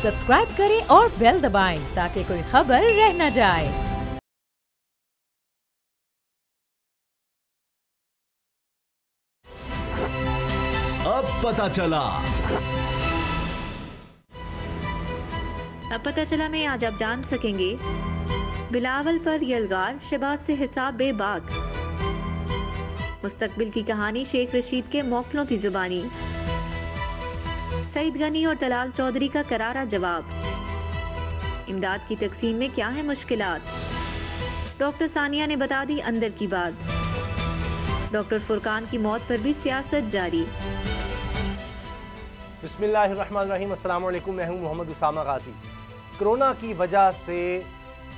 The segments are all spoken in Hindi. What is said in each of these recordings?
सब्सक्राइब करें और बेल दबाएं ताकि कोई खबर रह न जाए। अब पता चला में आज आप जान सकेंगे, बिलावल पर यलगार, शहबाज से हिसाब बेबाक। मुस्तकबिल की कहानी शेख रशीद के मौकलों की जुबानी। सईद गनी और तलाल चौधरी का करारा जवाब। इमदाद की तकसीम में क्या है मुश्किलात। डॉक्टर सानिया ने बता दी अंदर की बात। डॉक्टर फुरकान की मौत पर भी सियासत जारी। बिस्मिल्लाहिर्रहमानिर्रहीम, अस्सलाम वालेकुम। मैं हूं मोहम्मद उसामा गाजी। कोरोना की वजह से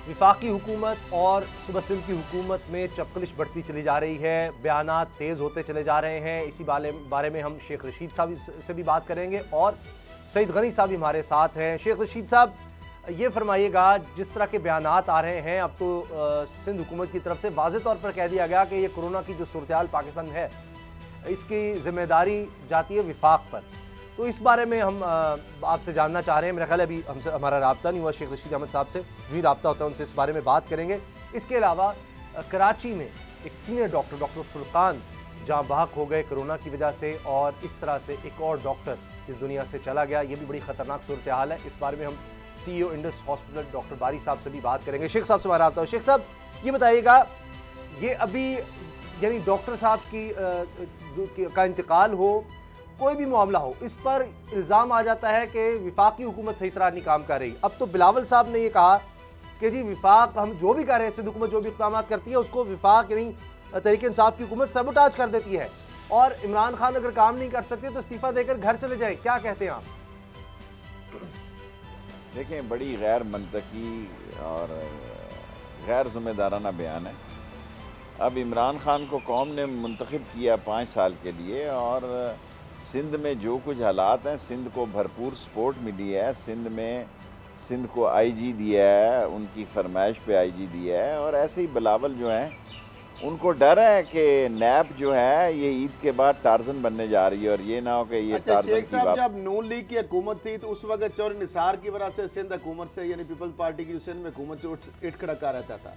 विफाकी हुकूमत और सूबा सिंध की हुकूमत में चपकलिश बढ़ती चली जा रही है, बयानात तेज़ होते चले जा रहे हैं। इसी बारे में हम शेख रशीद साहब से भी बात करेंगे और सईद गनी साहब भी हमारे साथ हैं। शेख रशीद साहब, ये फरमाइएगा, जिस तरह के बयानात आ रहे हैं, अब तो सिंध हुकूमत की तरफ से वाज़ेह तौर पर कह दिया गया कि ये कोरोना की जो सूरत हाल पाकिस्तान में है, इसकी ज़िम्मेदारी जाती है विफाक पर। तो इस बारे में हम आपसे जानना चाह रहे हैं। मेरा ख्याल है अभी हमसे हमारा रब्ता नहीं हुआ शेख रशीद अहमद साहब से, जो ही रब्ता होता है उनसे इस बारे में बात करेंगे। इसके अलावा कराची में एक सीनियर डॉक्टर फुरकान जहाँ बहक हो गए कोरोना की वजह से, और इस तरह से एक और डॉक्टर इस दुनिया से चला गया, ये भी बड़ी ख़तरनाक सूरत हाल है। इस बारे में हम CEO इंडस हॉस्पिटल डॉक्टर बारी साहब से भी बात करेंगे। शेख साहब से हमारा रब्ता हो। शेख साहब, ये बताइएगा, ये अभी यानी डॉक्टर साहब का इंतकाल हो, कोई भी मामला हो, इस पर इल्ज़ाम आ जाता है कि विफाकी हुकूमत सही तरह नहीं काम कर रही। अब तो बिलावल साहब ने ये कहा कि जी विफाक, हम जो भी कर रहे हैं, सिंध हुकूमत जो भी इक़दाम करती है उसको विफाक यानी तहरीक इंसाफ की हुकूमत सबोटाज कर देती है, और इमरान खान अगर काम नहीं कर सकते तो इस्तीफ़ा देकर घर चले जाएं। क्या कहते हैं आप? देखें, बड़ी गैर मंतकी और गैर ज़िम्मेदाराना बयान है। अब इमरान खान को कौम ने मुंतखब किया 5 साल के लिए, और सिंध में जो कुछ हालात हैं, सिंध को भरपूर सपोर्ट मिली है। सिंध को IG दिया है, उनकी फरमाइश पे IG दिया है, और ऐसे ही बिलावल जो हैं उनको डर है कि नैब जो है ये ईद के बाद टार्जन बनने जा रही है, और ये ना हो कि ये टार्जन शेख की साहब, जब नून लीग की हुकूमत थी तो उस वक्त चौरी निसार की वजह से सिंध हुकूमत से, यानी पीपल्स पार्टी की जो सिंध में हुकूमत से इट खड़का रहता था।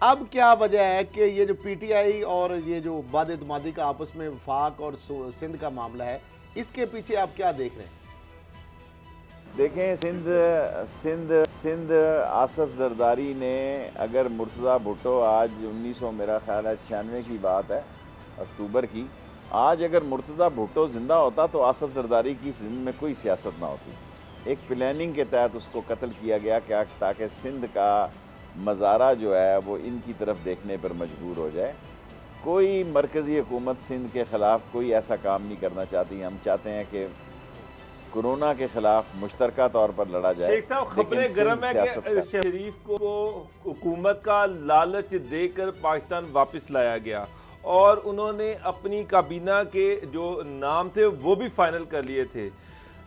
अब क्या वजह है कि ये जो PTI और ये जो बाद-ए-इत्मादी का आपस में वफाक और सिंध का मामला है, इसके पीछे आप क्या देख रहे हैं? देखें, सिंध आसफ जरदारी ने, अगर मुर्तज़ा भुट्टो आज 1900 मेरा ख्याल है 96 की बात है, अक्टूबर की, आज अगर मुर्तज़ा भुट्टो ज़िंदा होता तो आसफ जरदारी की सिंध में कोई सियासत ना होती। एक प्लानिंग के तहत उसको कत्ल किया गया क्या, ताकि सिंध का मज़ारा जो है वो इनकी तरफ देखने पर मजबूर हो जाए। कोई मरकज़ी हुकूमत सिंध के ख़िलाफ़ कोई ऐसा काम नहीं करना चाहती। हम चाहते हैं कि कोरोना के खिलाफ मुश्तरका तौर पर लड़ा जाए। शेख साहब, खबरें गर्म है कि शरीफ को हुकूमत का लालच देकर पाकिस्तान वापस लाया गया, और उन्होंने अपनी काबीना के जो नाम थे वो भी फाइनल कर लिए थे।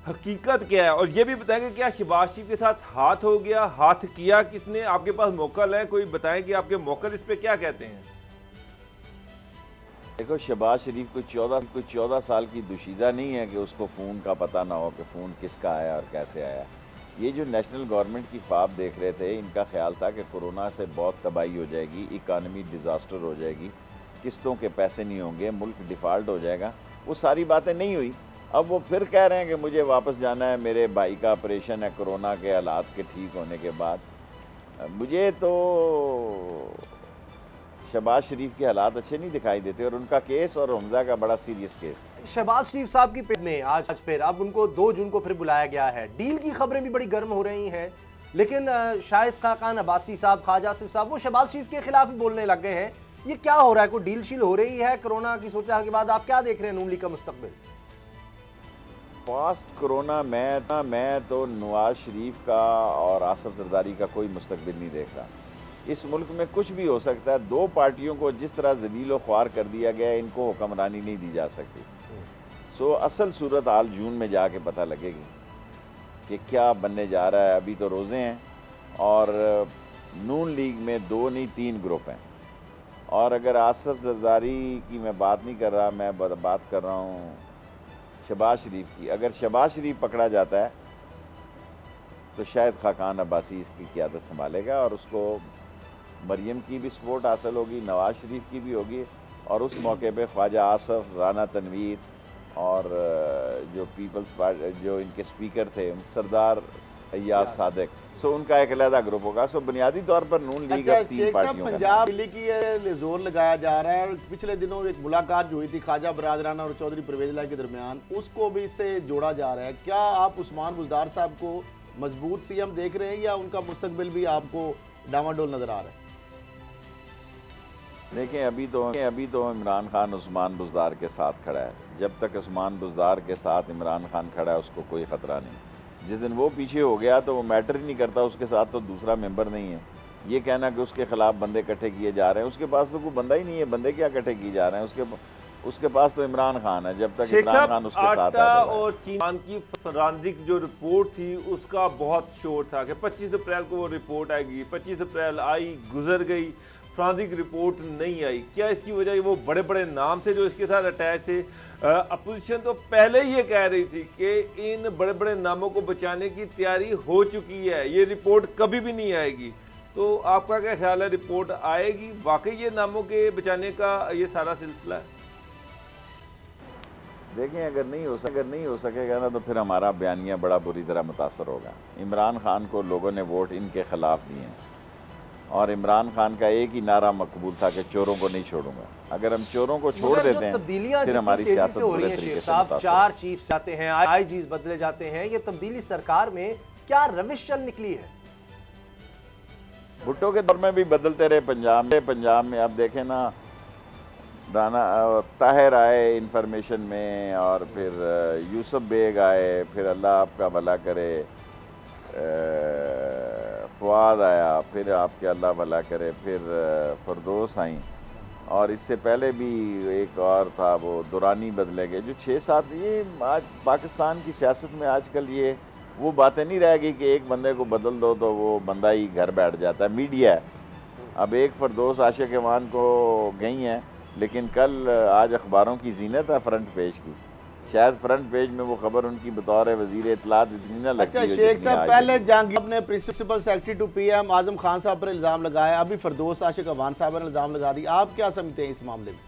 हकीकत क्या है? और ये भी बताएंगे, क्या शहबाज शरीफ के साथ हाथ हो गया? हाथ किया किसने? आपके पास मौकल है, कोई बताएं कि आपके मौकल इस पे क्या कहते हैं? देखो, शहबाज शरीफ कोई 14 साल की दुशीज़ा नहीं है कि उसको फ़ोन का पता ना हो कि फ़ोन किसका आया और कैसे आया। ये जो नेशनल गवर्नमेंट की ख्वाब देख रहे थे, इनका ख्याल था कि कोरोना से बहुत तबाही हो जाएगी, इकानमी डिज़ास्टर हो जाएगी, किस्तों के पैसे नहीं होंगे, मुल्क डिफ़ाल्ट हो जाएगा। वो सारी बातें नहीं हुई। अब वो फिर कह रहे हैं कि मुझे वापस जाना है, मेरे भाई का ऑपरेशन है कोरोना के हालात के ठीक होने के बाद। मुझे तो शहबाज शरीफ के हालात अच्छे नहीं दिखाई देते, और उनका केस और हमजा का बड़ा सीरियस केस है। शहबाज शरीफ साहब की पिट में आज फिर अब उनको 2 जून को फिर बुलाया गया है। डील की खबरें भी बड़ी गर्म हो रही हैं, लेकिन शाहिद खाकान अब्बासी साहब, ख्वाजा आसिफ साहब, वो शहबाज शरीफ के खिलाफ ही बोलने लग गए हैं। ये क्या हो रहा है? कोई डील शील हो रही है कोरोना की सूरत के बाद? आप क्या देख रहे हैं नून लीग का मुस्तकबिल? फास्ट कोरोना मैं तो नवाज शरीफ का और आसफ जरदारी का कोई मुस्तकबिल नहीं देख रहा। इस मुल्क में कुछ भी हो सकता है। 2 पार्टियों को जिस तरह जलील व ख्वार कर दिया गया है, इनको हुक्मरानी नहीं दी जा सकती। सो असल सूरत हाल जून में जाके पता लगेगी कि क्या बनने जा रहा है। अभी तो रोज़े हैं, और नून लीग में 2 नहीं 3 ग्रुप हैं। और अगर आसफ जरदारी की मैं बात नहीं कर रहा, मैं बात कर रहा हूँ शहबाज शरीफ की। अगर शहबाज शरीफ पकड़ा जाता है तो शायद खाकान अब्बासी इसकी क़ियादत संभालेगा और उसको मरियम की भी सपोर्ट हासिल होगी, नवाज़ शरीफ की भी होगी, और उस मौके पे ख्वाजा आसफ, राना तनवीर और जो पीपल्स पार्टी जो इनके स्पीकर थे सरदार अय्याज सादिक, सो उनका एक अलहदा ग्रुप होगा। सो बुनियादी तौर पर नून लीग अब 3 पार्टियों पंजाब दिल्ली की जोर लगाया जा रहा है और पिछले दिनों एक मुलाकात जो हुई थी ख्वाजा बरादराना और चौधरी परवेज इलाही के दरमियान, उसको भी इससे जोड़ा जा रहा है। क्या आप उस्मान बुज़दार साहब को मजबूत सीएम देख रहे हैं या उनका मुस्तकबिल भी आपको डामाडोल नजर आ रहा है? देखें, अभी तो इमरान खान उस्मान बुज़दार के साथ खड़ा है। जब तक उस्मान बुज़दार के साथ इमरान खान खड़ा है उसको कोई ख़तरा नहीं। जिस दिन वो पीछे हो गया तो वो मैटर ही नहीं करता, उसके साथ तो दूसरा मेंबर नहीं है। ये कहना कि उसके ख़िलाफ़ बंदे इकट्ठे किए जा रहे हैं, उसके पास तो कोई बंदा ही नहीं है, बंदे क्या इकट्ठे किए जा रहे हैं? उसके पास तो इमरान खान है। जब तक इमरान खान उसके साथ और चीन की फॉरेंसिक जो रिपोर्ट थी उसका बहुत शोर था कि 25 अप्रैल को वो रिपोर्ट आएगी। 25 अप्रैल आई, गुजर गई, फॉरेंसिक रिपोर्ट नहीं आई। क्या इसकी वजह वो बड़े बड़े नाम थे जो इसके साथ अटैच थे? अपोजिशन तो पहले ही ये कह रही थी कि इन बड़े बड़े नामों को बचाने की तैयारी हो चुकी है, ये रिपोर्ट कभी भी नहीं आएगी। तो आपका क्या ख्याल है, रिपोर्ट आएगी? वाकई ये नामों के बचाने का ये सारा सिलसिला है? देखें, अगर नहीं हो सकेगा ना तो फिर हमारा बयानिया बड़ा बुरी तरह मुतासर होगा। इमरान खान को लोगों ने वोट इनके ख़िलाफ़ दिए और इमरान खान का एक ही नारा मकबूल था कि चोरों को नहीं छोड़ूंगा। अगर हम चोरों को छोड़ देते हैं फिर हमारी सियासत हो रही है। शेख साहब, 4 चीफ जाते हैं, आईजीज बदले जाते हैं, ये तब्दीली सरकार में क्या रविश चल निकली है? भुट्टो के दौर में भी बदलते रहे पंजाब में। अब देखें ना, राना ताहिर आए इंफॉर्मेशन में, और फिर यूसुफ बेग आए, फिर अल्लाह आपका भला करे फवाद आया, फिर आपके अल्लाह भला करे, फिर फरदोस आई, और इससे पहले भी एक और था वो दुरानी बदले गए। जो 6-7 ये आज पाकिस्तान की सियासत में आजकल ये वो बातें नहीं रह गई कि एक बंदे को बदल दो तो वो बंदा ही घर बैठ जाता है। मीडिया है, अब एक फरदोस आशिक ईमान को गई हैं, लेकिन कल आज अखबारों की जीनत है फ्रंट पेज की। शायद फ्रंट पेज में वो खबर उनकी बतौर वज़ीर इत्तलात इतनी ना लगती है। अच्छा शेख साहब, पहले जहांगीर अपने principal secretary to PM Azam Khan साहब पर इल्ज़ाम लगाया, अभी फरदोस आशिक अवान साहब ने इल्ज़ाम लगा दी। आप क्या समझते हैं इस मामले में?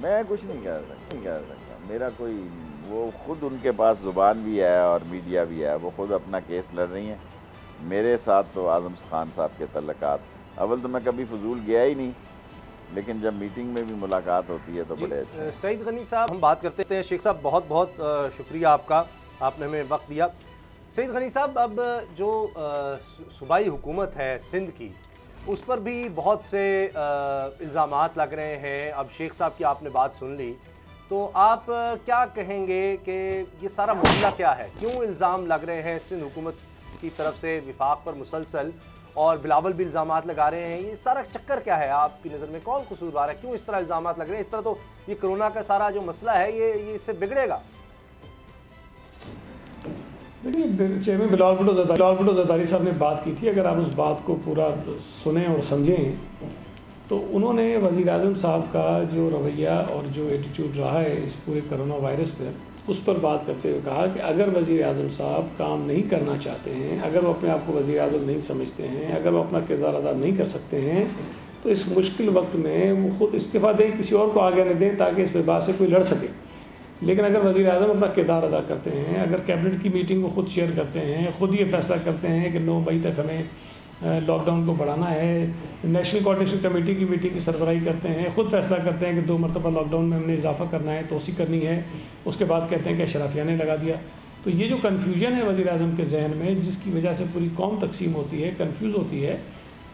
मैं कुछ नहीं कह सकता। मेरा कोई, वो खुद उनके पास ज़ुबान भी है और मीडिया भी है, वो खुद अपना केस लड़ रही हैं। मेरे साथ तो आजम खान साहब के तल्लुकात, अव्वल तो मैं कभी फजूल गया ही नहीं, लेकिन जब मीटिंग में भी मुलाकात होती है तो बड़े अच्छे। सईद गनी साहब, हम बात करते हैं। शेख साहब, बहुत बहुत शुक्रिया आपका, आपने हमें वक्त दिया। सईद गनी साहब, अब जो सूबाई हुकूमत है सिंध की, उस पर भी बहुत से इल्ज़ामात लग रहे हैं। अब शेख साहब की आपने बात सुन ली, तो आप क्या कहेंगे कि ये सारा मामला क्या है? क्यों इल्ज़ाम लग रहे हैं सिंध हुकूमत की तरफ से विफाक पर मुसलसल, और बिलावल भी इल्ज़ामात लगा रहे हैं? ये सारा चक्कर क्या है आपकी नज़र में? कौन कसूरवार है? क्यों इस तरह इल्ज़ामात लग रहे हैं? इस तरह तो ये कोरोना का सारा जो मसला है ये इससे बिगड़ेगा। देखिए, चेयरमैन बिलावल भुट्टो ज़रदारी साहब ने बात की थी। अगर आप उस बात को पूरा सुने और समझें तो उन्होंने वज़ीर आज़म साहब का जो रवैया और जो एटीट्यूड रहा है इस पूरे कोरोना वायरस पर, उस पर बात करते हुए कहा कि अगर वज़ीर आज़म साहब काम नहीं करना चाहते हैं, अगर वो अपने आप को वज़ीर आज़म नहीं समझते हैं, अगर वो अपना किरदार अदा नहीं कर सकते हैं, तो इस मुश्किल वक्त में वो खुद इस्तीफ़ा दें, किसी और को आगे न दें ताकि इस वबा से कोई लड़ सके। लेकिन अगर वज़ीर आज़म अपना किरदार अदा करते हैं, अगर कैबिनेट की मीटिंग को खुद चेयर करते हैं, ख़ुद ये फैसला करते हैं कि 9 मई तक हमें लॉकडाउन को बढ़ाना है, नेशनल कोऑर्डिनेशन कमेटी की मीटिंग की सरबराही करते हैं, ख़ुद फैसला करते हैं कि 2 मरतबा लॉकडाउन में हमने इजाफा करना है, तोसी करनी है, उसके बाद कहते हैं कि अशराफिया ने लगा दिया। तो ये जो कन्फ्यूजन है वज़ीर आज़म के जहन में, जिसकी वजह से पूरी कौम तकसीम होती है, कन्फ्यूज़ होती है,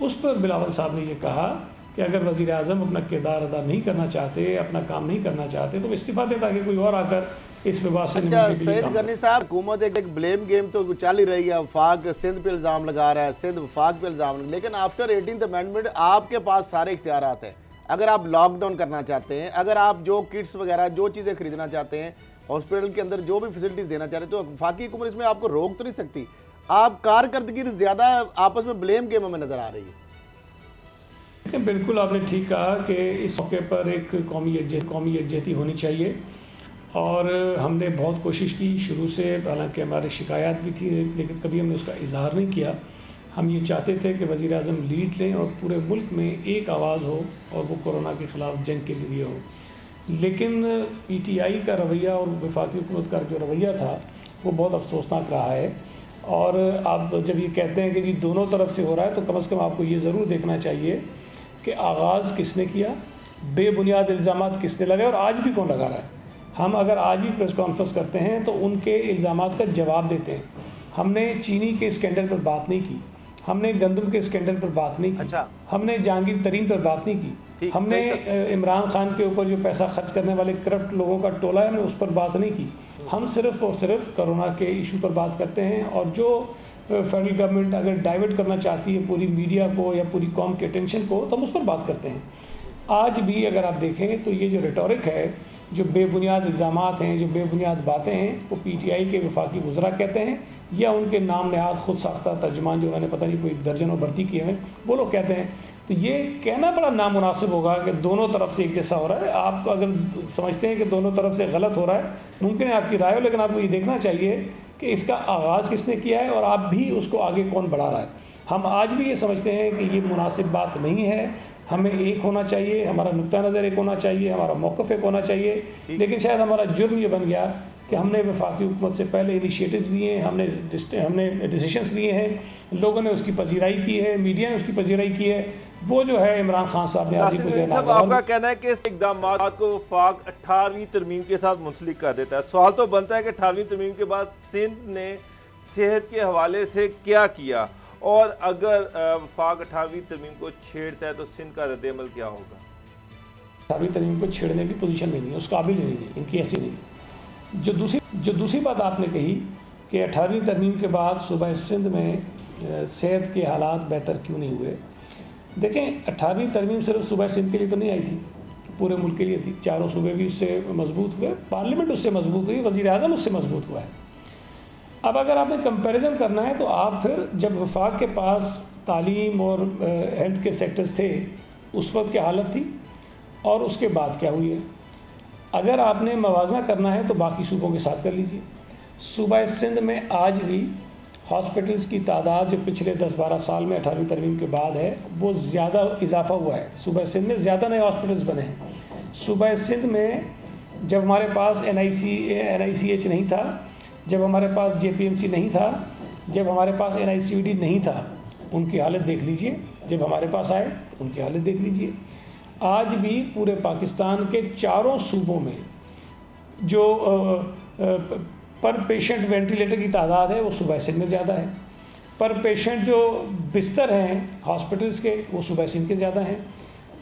उस पर बिलावल साहब ने ये कहा कि अगर वज़ीर आज़म अपना किरदार अदा नहीं करना चाहते, अपना काम नहीं करना चाहते, तो इस्तीफ़ा दे ताकि कोई और आकर इस विवाद से अच्छा सईद गनी साहब, हुकूमत एक ब्लेम गेम तो चल ही रही है। वफाक सिंध पे इल्ज़ाम लगा रहा है, सिंध वफाक पे इल्ज़ाम, लेकिन आफ्टर 18th अमेंडमेंट आपके पास सारे इख्तियारात हैं। अगर आप लॉकडाउन करना चाहते हैं, अगर आप जो किट्स वगैरह जो चीज़ें खरीदना चाहते हैं, हॉस्पिटल के अंदर जो भी फैसिलिटीज़ देना चाह रहे हैं, तो वफाकी हुकूमत इसमें आपको रोक तो नहीं सकती। आप कारकर्दगी ज़्यादा आपस में ब्लेम गेम हमें नज़र आ रही है। बिल्कुल आपने ठीक कहा कि इस मौके पर एक कौमी यकजहती होनी चाहिए, और हमने बहुत कोशिश की शुरू से, हालांकि हमारी शिकायत भी थी लेकिन कभी हमने उसका इजहार नहीं किया। हम ये चाहते थे कि वज़ीर आज़म लीड लें और पूरे मुल्क में एक आवाज़ हो और वो कोरोना के ख़िलाफ़ जंग के लिए हो। लेकिन PTI का रवैया और वफाकी हुकूमत का जो रवैया था वो बहुत अफसोसनाक रहा है। और आप जब ये कहते हैं कि ये दोनों तरफ से हो रहा है तो कम से कम आपको ये ज़रूर देखना चाहिए कि आगाज़ किसने किया, बेबुनियाद इल्ज़ामात किसने लगाए और आज भी कौन लगा रहा है। हम अगर आज भी प्रेस कॉन्फ्रेंस करते हैं तो उनके इल्ज़ामात का जवाब देते हैं। हमने चीनी के स्कैंडल पर बात नहीं की, हमने गंदम के स्कैंडल पर बात नहीं की, अच्छा। हमने जहांगीर तरीन पर बात नहीं की, हमने इमरान खान के ऊपर जो पैसा खर्च करने वाले करप्ट लोगों का टोला है हमने उस पर बात नहीं की। हम सिर्फ़ और सिर्फ कोरोना के इशू पर बात करते हैं। और जो फेडरल गवर्नमेंट अगर डाइवर्ट करना चाहती है पूरी मीडिया को या पूरी कौम के अटेंशन को तो हम उस पर बात करते हैं। आज भी अगर आप देखें तो ये जो रेटोरिक है, जो बेबुनियाद इल्ज़ामात हैं, जो बेबुनियाद बातें हैं, वो PTI के वफाकी वज़रा कहते हैं या उनके नाम नहाद खुद साख्ता तर्जमान जो उन्होंने पता नहीं कोई दर्जनों भर्ती किए हैं वो लोग कहते हैं। तो ये कहना बड़ा नामुनासिब होगा कि दोनों तरफ से एक जैसा हो रहा है। आप अगर समझते हैं कि दोनों तरफ से गलत हो रहा है, मुमकिन है आपकी राय हो, लेकिन आपको ये देखना चाहिए कि इसका आगाज़ किसने किया है और आप भी उसको आगे कौन बढ़ा रहा है। हम आज भी ये समझते हैं कि ये मुनासिब बात नहीं है, हमें एक होना चाहिए, हमारा नुक्ता नज़र एक होना चाहिए, हमारा मौक़िफ़ एक होना चाहिए। लेकिन शायद हमारा जुर्म ये बन गया कि हमने वफाकी हुकूमत से पहले इनिशिएटिव लिए हैं, हमने डिसीशंस लिए हैं, लोगों ने उसकी पजीराई की है, मीडिया ने उसकी पजीराई की है। वो जो है इमरान खान साहब ने आपका कहना है कि इस इक़दाम को वफाक 18वीं तरमीम के साथ मुंसलिक कर देता है। सवाल तो बनता है कि 18वीं तरमीम के बाद सिंध ने सेहत के हवाले से क्या किया, और अगर वफाक 18वीं तरमीम को छेड़ता है तो सिंध का रद्द-ए-अमल क्या होगा? 18वीं तरमीम को छेड़ने की पोजीशन में नहीं है, उस काबिल नहीं है, इनकी ऐसी नहीं है। जो दूसरी बात आपने कही कि 18वीं तरमीम के बाद सूबा सिंध में सेहत के हालात बेहतर क्यों नहीं हुए। देखें, 18वीं तरमीम सिर्फ सूबा सिंध के लिए तो नहीं आई थी, पूरे मुल्क के लिए थी। चारों सूबे भी उससे मजबूत हुए, पार्लियामेंट उससे मजबूत हुई, वज़ीर आज़म उससे मजबूत हुआ है। अब अगर आपने कंपैरिजन करना है तो आप फिर जब वफाक के पास तालीम और हेल्थ के सेक्टर्स थे उस वक्त क्या हालत थी और उसके बाद क्या हुई है। अगर आपने मवाजना करना है तो बाकी सूबों के साथ कर लीजिए। सूबा सिंध में आज भी हॉस्पिटल्स की तादाद जो पिछले 10-12 साल में 18वीं तरमीम के बाद है वो ज़्यादा इजाफा हुआ है। सूबा सिंध में ज़्यादा नए हॉस्पिटल्स बने हैं। सूबा सिंध में जब हमारे पास NICH नहीं था, जब हमारे पास JPMC नहीं था, जब हमारे पास NICVD नहीं था, उनकी हालत देख लीजिए। जब हमारे पास आए उनकी हालत देख लीजिए। आज भी पूरे पाकिस्तान के चारों सूबों में जो पर पेशेंट वेंटिलेटर की तादाद है वो सूबा सिंध में ज़्यादा है। पर पेशेंट जो बिस्तर हैं हॉस्पिटल्स के वो सूबा सिंध के ज़्यादा हैं।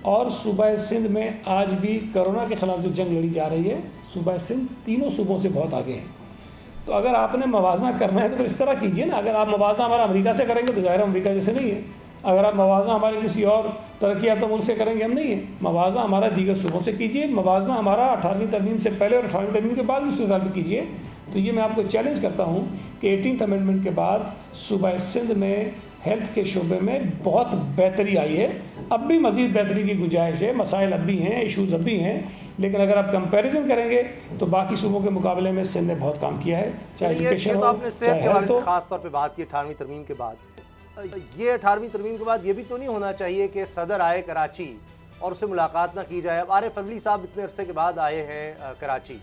और सूबा सिंध में आज भी कोरोना के ख़िलाफ़ जो जंग लड़ी जा रही है, सूबा सिंध तीनों सूबों से बहुत आगे हैं। तो अगर आपने मवाजना करना है तो फिर इस तरह कीजिए ना। अगर आप मवाजना हमारा अमेरिका से करेंगे तो ज़ाहिर अमेरिका जैसे नहीं है। अगर आप मवाजना हमारे किसी और तरक्की याफ्ता मुल्क से करेंगे, हम नहीं है। मवाजना हमारा दीगर सूबों से कीजिए। मवाजना हमारा 18वीं तरमीम से पहले और 18वीं तरमीम के बाद भी सूबा में कीजिए। तो ये मैं आपको चैलेंज करता हूँ कि 18th अमेंडमेंट के बाद सूबा सिंध में हेल्थ के शोबे में बहुत बेहतरी आई है। अब भी मज़ीद बेहतरी की गुंजाइश है, मसाइल अब भी हैं, इशूज़ अब भी हैं, लेकिन अगर आप कंपैरिजन करेंगे तो बाकी सूबों के मुकाबले में सिंध ने बहुत काम किया है। चाहे एजुकेशन हो, आपने सेहत के हवाले से हो। खास तौर पे बात की 18वीं तरमीम के बाद, ये 18वीं तरमीम के बाद ये भी तो नहीं होना चाहिए कि सदर आए कराची और उससे मुलाकात ना की जाए। अब आरिफ अलवी साहब इतने अरसे के बाद आए हैं कराची,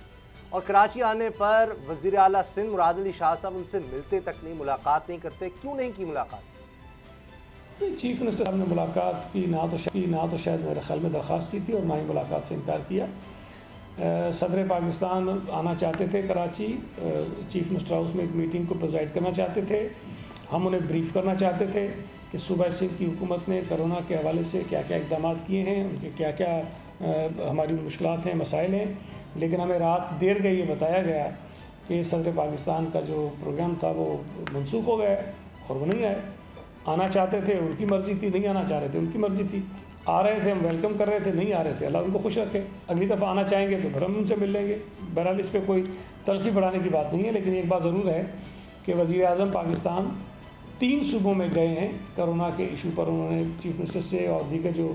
और कराची आने पर वज़ीर आला सिंध मुराद अली शाह साहब उनसे मिलते तक नहीं, मुलाकात नहीं करते। क्यों नहीं की मुलाकात? चीफ मिनिस्टर साहब ने मुलाकात की ना तो शायद मेरे ख्याल में दरख्वास्त की थी और ना ही मुलाकात से इनकार किया। सदर पाकिस्तान आना चाहते थे कराची, चीफ मिनिस्टर हाउस में एक मीटिंग को प्रेजाइड करना चाहते थे। हम उन्हें ब्रीफ करना चाहते थे कि सूबा सिंध की हुकूमत ने कोरोना के हवाले से क्या क्या इक़दाम किए हैं, उनके क्या क्या हमारी मुश्किलात हैं, मसाइल हैं। लेकिन हमें रात देर गई ये बताया गया कि सदर पाकिस्तान का जो प्रोग्राम था वो मनसूख हो गया और वो नहीं आए। आना चाहते थे, उनकी मर्ज़ी थी, नहीं आना चाह रहे थे, उनकी मर्ज़ी थी। आ रहे थे, हम वेलकम कर रहे थे, नहीं आ रहे थे, अल्लाह उनको खुश रखे। अगली दफ़ा आना चाहेंगे तो फिर हम उनसे मिल लेंगे। बहरहाल इस पर कोई तलखी बढ़ाने की बात नहीं है। लेकिन एक बात ज़रूर है कि वज़ीर आज़म पाकिस्तान 3 सूबों में गए हैं। कोरोना के इशू पर उन्होंने चीफ मिनिस्टर से और दीगर जो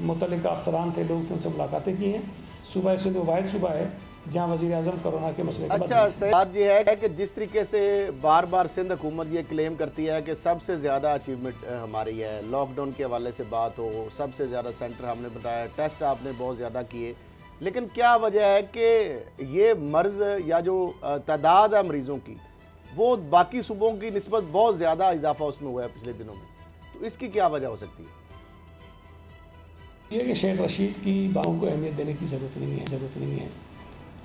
मुतल्लिक़ अफसरान थे लोग उनसे मुलाकातें की हैं। सूबा सिंध वो वाहिद सूबा है जहाँ वज़ीर-ए-आज़म कोरोना के मसले के बाद अच्छा, सही बात ये है कि जिस तरीके से बार बार सिंध हुकूमत ये क्लेम करती है कि सबसे ज़्यादा अचीवमेंट हमारी है, लॉकडाउन के हवाले से बात हो, सबसे ज़्यादा सेंटर हमने बताया, टेस्ट आपने बहुत ज़्यादा किए, लेकिन क्या वजह है कि ये मर्ज़ या जो तादाद है मरीज़ों की वो बाकी सूबों की निस्बत बहुत ज़्यादा इजाफा उसमें हुआ है पिछले दिनों में, तो इसकी क्या वजह हो सकती है? ये कि शेख रशीद की बातों को अहमियत देने की ज़रूरत नहीं है।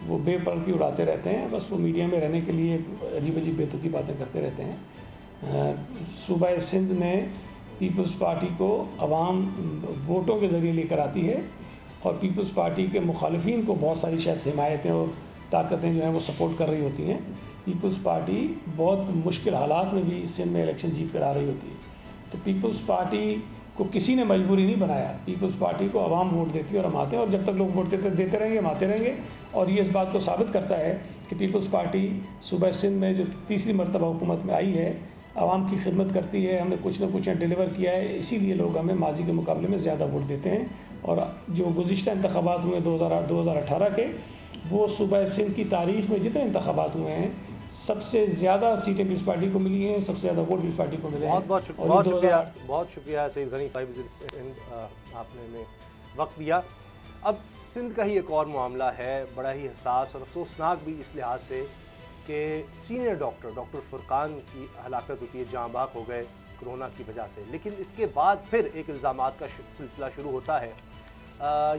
वो बेपरवाही उड़ाते रहते हैं, बस वो मीडिया में रहने के लिए अजीब अजीब बेतुकी बातें करते रहते हैं। सूबा सिंध में पीपल्स पार्टी को अवाम वोटों के ज़रिए लेकर आती है और पीपल्स पार्टी के मुखालिफिन को बहुत सारी शायद हिमायतें और ताकतें जो हैं वो सपोर्ट कर रही होती हैं। पीपल्स पार्टी बहुत मुश्किल हालात में भी सिंध में इलेक्शन जीत कर आ रही होती है। तो पीपल्स पार्टी को किसी ने मजबूरी नहीं बनाया, पीपल्स पार्टी को आवाम वोट देती है और हम आते हैं, और जब तक लोग वोट देते रहेंगे हम आते रहेंगे। और ये इस बात को साबित करता है कि पीपल्स पार्टी सूबा सिंध में जो तीसरी मरतबा हुकूमत में आई है, आवाम की खिदमत करती है, हमने कुछ न कुछ डिलीवर किया है, इसीलिए लोग हमें माजी के मुकाबले में ज़्यादा वोट देते हैं। और जो गुज़िश्ता इंतखाबात हुए 2018 के, वो सूबा सिंध की तारीख़ में जितने इंतखाबात हुए हैं सबसे ज़्यादा सीटें पीपल्स पार्टी को मिली हैं, सबसे ज़्यादा वोट पीपल्स पार्टी को मिले हैं। बहुत शुक्रिया सईद गनी साहिब, आपने हमें वक्त दिया। अब सिंध का ही एक और मामला है, बड़ा ही हसास और अफसोसनाक भी इस लिहाज से कि सीनियर डॉक्टर फुरकान की हलाकत होती है, जाँ बाक हो गए कोरोना की वजह से। लेकिन इसके बाद फिर एक इल्ज़ामात का सिलसिला शुरू होता है।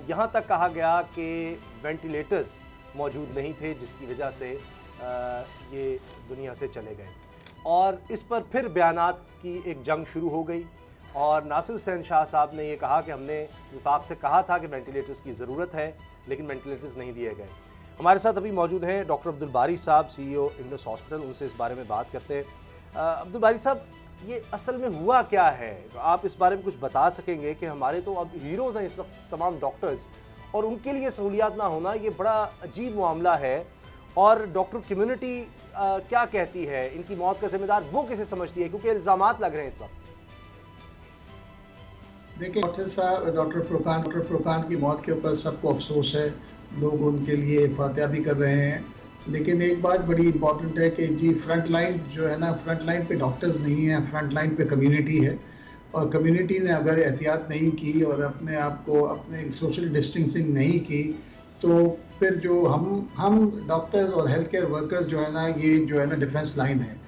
यहाँ तक कहा गया कि वेंटिलेटर्स मौजूद नहीं थे जिसकी वजह से ये दुनिया से चले गए, और इस पर फिर बयानात की एक जंग शुरू हो गई। और नासिर हुसैन शाह साहब ने ये कहा कि हमने विफाक से कहा था कि वेंटिलेटर्स की ज़रूरत है, लेकिन वेंटिलेटर्स नहीं दिए गए। हमारे साथ अभी मौजूद हैं डॉक्टर अब्दुल बारी साहब, CEO इग्नस हॉस्पिटल, उनसे इस बारे में बात करते हैं। अब्दुल बारी साहब, ये असल में हुआ क्या है, आप इस बारे में कुछ बता सकेंगे कि हमारे तो अब हीरोज़ हैं इस वक्त तमाम डॉक्टर्स, और उनके लिए सहूलियात ना होना ये बड़ा अजीब मामला है। और डॉक्टर कम्युनिटी क्या कहती है, इनकी मौत का जिम्मेदार वो किसे समझती है, क्योंकि इल्ज़ामात लग रहे हैं इस वक्त? देखिए डॉक्टर फुरकान की मौत के ऊपर सबको अफसोस है, लोग उनके लिए फातिहा भी कर रहे हैं। लेकिन एक बात बड़ी इंपॉर्टेंट है कि जी फ्रंट लाइन जो है ना, फ्रंट लाइन पे डॉक्टर्स नहीं है, फ्रंट लाइन पे कम्युनिटी है। और कम्युनिटी ने अगर एहतियात नहीं की और अपने आप को अपने सोशल डिस्टेंसिंग नहीं की, तो फिर जो हम डॉक्टर्स और हेल्थ केयर वर्कर्स जो है ना, ये जो है ना डिफेंस लाइन है,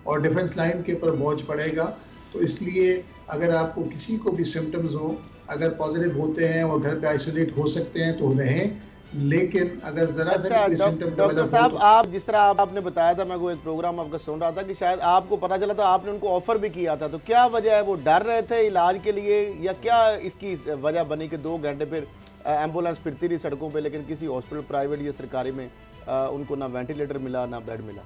और डिफेंस लाइन के ऊपर बोझ पड़ेगा। तो इसलिए अगर आपको किसी को भी सिम्टम्स हो, अगर पॉजिटिव होते हैं और घर पे आइसोलेट हो सकते हैं तो रहें, लेकिन अगर जरा सा कोई सिम्टम डॉक्टर साहब, आप जिस तरह आपने बताया था, मैं वो एक प्रोग्राम आपका सुन रहा था कि शायद आपको पता चला था, आपने उनको ऑफर भी किया था, तो क्या वजह है, वो डर रहे थे इलाज के लिए, या क्या इसकी वजह बनी कि 2 घंटे फिर एम्बुलेंस फिरती रही सड़कों पे, लेकिन किसी हॉस्पिटल प्राइवेट या सरकारी में उनको ना वेंटिलेटर मिला ना बेड मिला?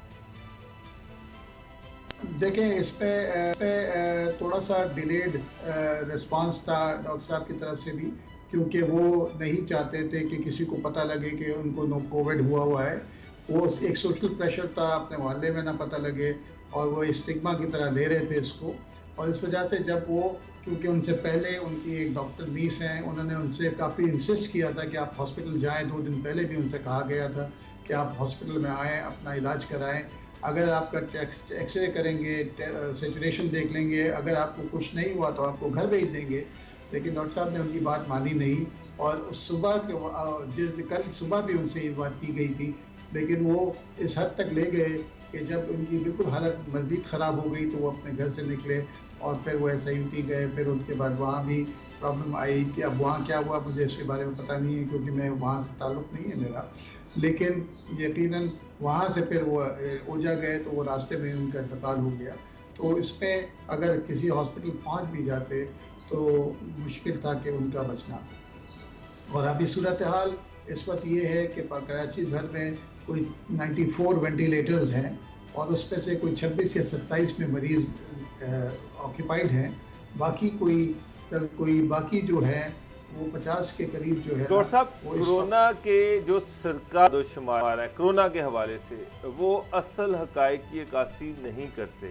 देखें, इस पे थोड़ा सा डिलेड रिस्पांस था डॉक्टर साहब की तरफ से भी, क्योंकि वो नहीं चाहते थे कि किसी को पता लगे कि उनको कोविड हुआ है। वो एक सोशल प्रेशर था, अपने मोहल्ले में ना पता लगे, और वो स्टिग्मा की तरह ले रहे थे इसको। और इस वजह से जब वो, क्योंकि उनसे पहले उनकी एक डॉक्टर नीस हैं, उन्होंने उनसे काफ़ी इंसिस्ट किया था कि आप हॉस्पिटल जाएं। 2 दिन पहले भी उनसे कहा गया था कि आप हॉस्पिटल में आएँ, अपना इलाज कराएं। अगर आपका एक्सरे करेंगे, सैचुरेशन देख लेंगे, अगर आपको कुछ नहीं हुआ तो आपको घर भेज देंगे। लेकिन डॉक्टर साहब ने उनकी बात मानी नहीं, और सुबह कल सुबह भी उनसे ये बात की गई थी, लेकिन वो इस हद तक ले गए कि जब उनकी बिल्कुल हालत मज़ीद ख़राब हो गई तो वो अपने घर से निकले और फिर वो SIUT गए। फिर उसके बाद वहाँ भी प्रॉब्लम आई कि अब वहाँ क्या हुआ मुझे इसके बारे में पता नहीं है, क्योंकि मैं वहाँ से ताल्लुक़ नहीं है मेरा। लेकिन यकीनन वहाँ से फिर वो ओजा गए तो वो रास्ते में उनका इंतकाल हो गया। तो इसमें अगर किसी हॉस्पिटल पहुँच भी जाते तो मुश्किल था कि उनका बचना। और अभी सूरत हाल इस वक्त ये है कि कराची भर में कोई 94 वेंटिलेटर्स हैं, और उसमें से कोई 26 या 27 में मरीज़ ऑक्यूपाइड हैं। बाकी कोई बाकी जो है वो 50 के करीब जो है। डॉक्टर साहब, कोरोना के जो सरकार शुमार है कोरोना के हवाले से, वो असल हकायक की अक्कासी नहीं करते,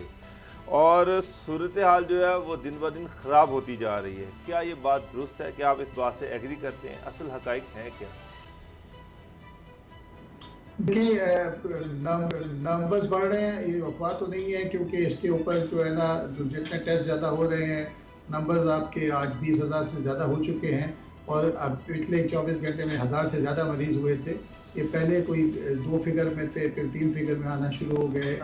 और सूरत हाल जो है वो दिन ब दिन ख़राब होती जा रही है। क्या ये बात दुरुस्त है? क्या आप इस बात से एग्री करते हैं? असल हकायक हैं क्या? देखिए नंबर्स बढ़ रहे हैं, ये अफवाह तो नहीं है, क्योंकि इसके ऊपर जो है ना, जितने टेस्ट ज़्यादा हो रहे हैं, नंबर्स आपके आज 20,000 से ज़्यादा हो चुके हैं। और अब पिछले 24 घंटे में 1,000 से ज़्यादा मरीज़ हुए थे। ये पहले कोई 2 फिगर में थे, फिर 3 फिगर में आना शुरू हो गए,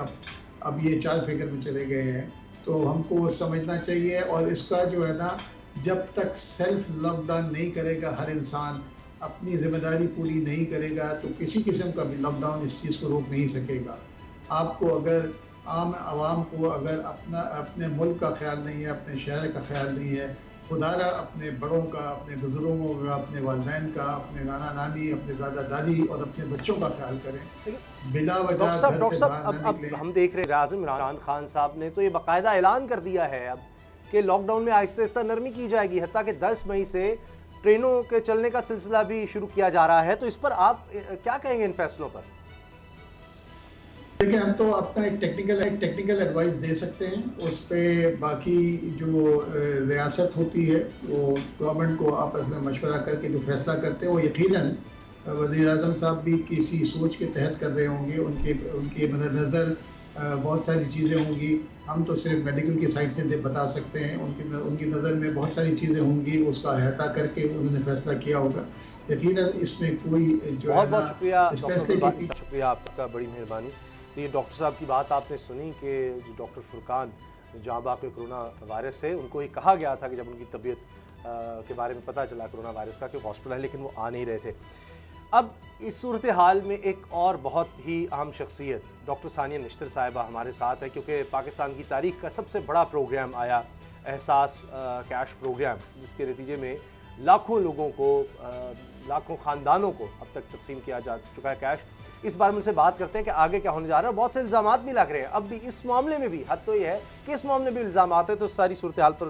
अब ये 4 फिगर में चले गए हैं। तो हमको समझना चाहिए, और इसका जो है ना, जब तक सेल्फ लॉकडाउन नहीं करेगा हर इंसान, अपनी जिम्मेदारी पूरी नहीं करेगा, तो किसी किस्म का भी लॉकडाउन इस चीज़ को रोक नहीं सकेगा। आपको अगर आम आवाम को अगर अपने मुल्क का ख्याल नहीं है, अपने शहर का ख्याल नहीं है, खुदारा अपने बड़ों का, अपने बुजुर्गों का, अपने वालिदैन का, अपने नाना नानी, अपने दादा दादी और अपने बच्चों का ख्याल करें। बिला वजह घर से बाहर न अब निकलें। हम देख रहे हैं आज़म इमरान खान साहब ने तो ये बाकायदा ऐलान कर दिया है अब कि लॉकडाउन में आहिस्ता आहिस्ता नरमी की जाएगी, हत्ता कि 10 मई से ट्रेनों के चलने का सिलसिला भी शुरू किया जा रहा है। तो इस पर आप क्या कहेंगे इन फैसलों पर? देखिए, हम तो अपना एक टेक्निकल एडवाइस दे सकते हैं, उस पर बाकी जो रियासत होती है वो गवर्नमेंट को आपस में मशवरा करके जो फैसला करते हैं, वो यकीनन वज़ीर आज़म साहब भी किसी सोच के तहत कर रहे होंगे। उनके मद्देनज़र बहुत सारी चीज़ें होंगी, हम तो सिर्फ मेडिकल की साइड से बता सकते हैं। उनकी नज़र में बहुत सारी चीज़ें होंगी, उसका अहाता करके उन्होंने फैसला किया होगा। यकीनन इसमें कोई जो बहुत बहुत शुक्रिया, शुक्रिया आपका, बड़ी मेहरबानी। तो ये डॉक्टर साहब की बात आपने सुनी कि जो डॉक्टर फुरकान जहाँ बाकी कोरोना वायरस से, उनको ये कहा गया था कि जब उनकी तबीयत के बारे में पता चला कोरोना वायरस का कि हॉस्पिटल है, लेकिन वो आ नहीं रहे थे। अब इस सूरत हाल में एक और बहुत ही अहम शख्सियत डॉक्टर सानिया निश्तर साहिबा हमारे साथ है, क्योंकि पाकिस्तान की तारीख का सबसे बड़ा प्रोग्राम आया एहसास कैश प्रोग्राम, जिसके नतीजे में लाखों लोगों को, लाखों ख़ानदानों को अब तक तकसीम किया जा चुका है कैश। इस बारे में उनसे बात करते हैं कि आगे क्या होने जा रहा है। बहुत से इल्ज़ामात भी लग रहे हैं अब भी इस मामले में भी, हद तो ये है कि इस मामले में भी इल्ज़ामात है, तो सारी सूरत हाल पर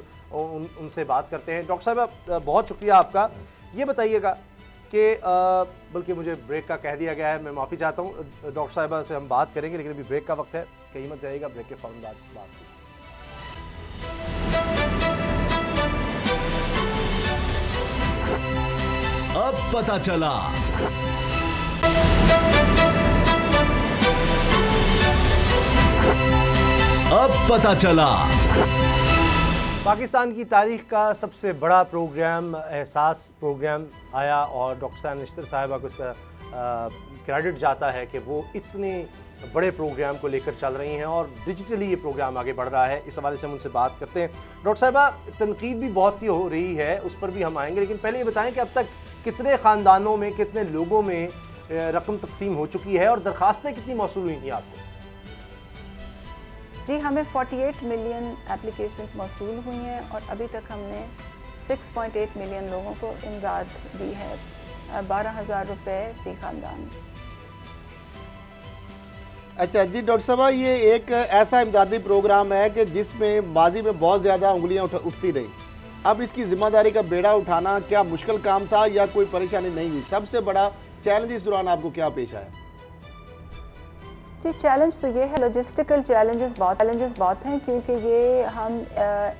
उनसे बात करते हैं। डॉक्टर साहब बहुत शुक्रिया आपका। ये बताइएगा कि बल्कि मुझे ब्रेक का कह दिया गया है, मैं माफ़ी चाहता हूँ। डॉक्टर साहिबा से हम बात करेंगे, लेकिन अभी ब्रेक का वक्त है, कहीं मत जाइएगा, ब्रेक के फ़ौरन बाद बात। अब पता चला पाकिस्तान की तारीख का सबसे बड़ा प्रोग्राम एहसास प्रोग्राम आया, और डॉक्टर सानिया निश्तर साहिबा को इसका क्रेडिट जाता है कि वो इतने बड़े प्रोग्राम को लेकर चल रही हैं और डिजिटली ये प्रोग्राम आगे बढ़ रहा है। इस हवाले से हम उनसे बात करते हैं। डॉक्टर साहिबा, तनकीद भी बहुत सी हो रही है, उस पर भी हम आएंगे, लेकिन पहले ये बताएं कि अब तक कितने ख़ानदानों में, कितने लोगों में रकम तकसीम हो चुकी है और दरख्वास्तें कितनी मौसूल हुई थी आपको? जी, हमें 48 मिलियन एप्लीकेशंस मौसूल हुई हैं और अभी तक हमने 6.8 मिलियन लोगों को इमदाद दी है, 12,000 रुपये फी खानदान। अच्छा जी डॉक्टर साहब, ये एक ऐसा इमदादी प्रोग्राम है कि जिसमें माजी में बहुत ज़्यादा उंगलियां उठती रही। अब इसकी जिम्मेदारी का बेड़ा उठाना क्या मुश्किल काम था या कोई परेशानी नहीं हुई? सबसे बड़ा चैलेंज इस दौरान आपको क्या पेश आया? जी, चैलेंज तो ये है, लॉजिस्टिकल चैलेंजेस बहुत हैं, क्योंकि ये हम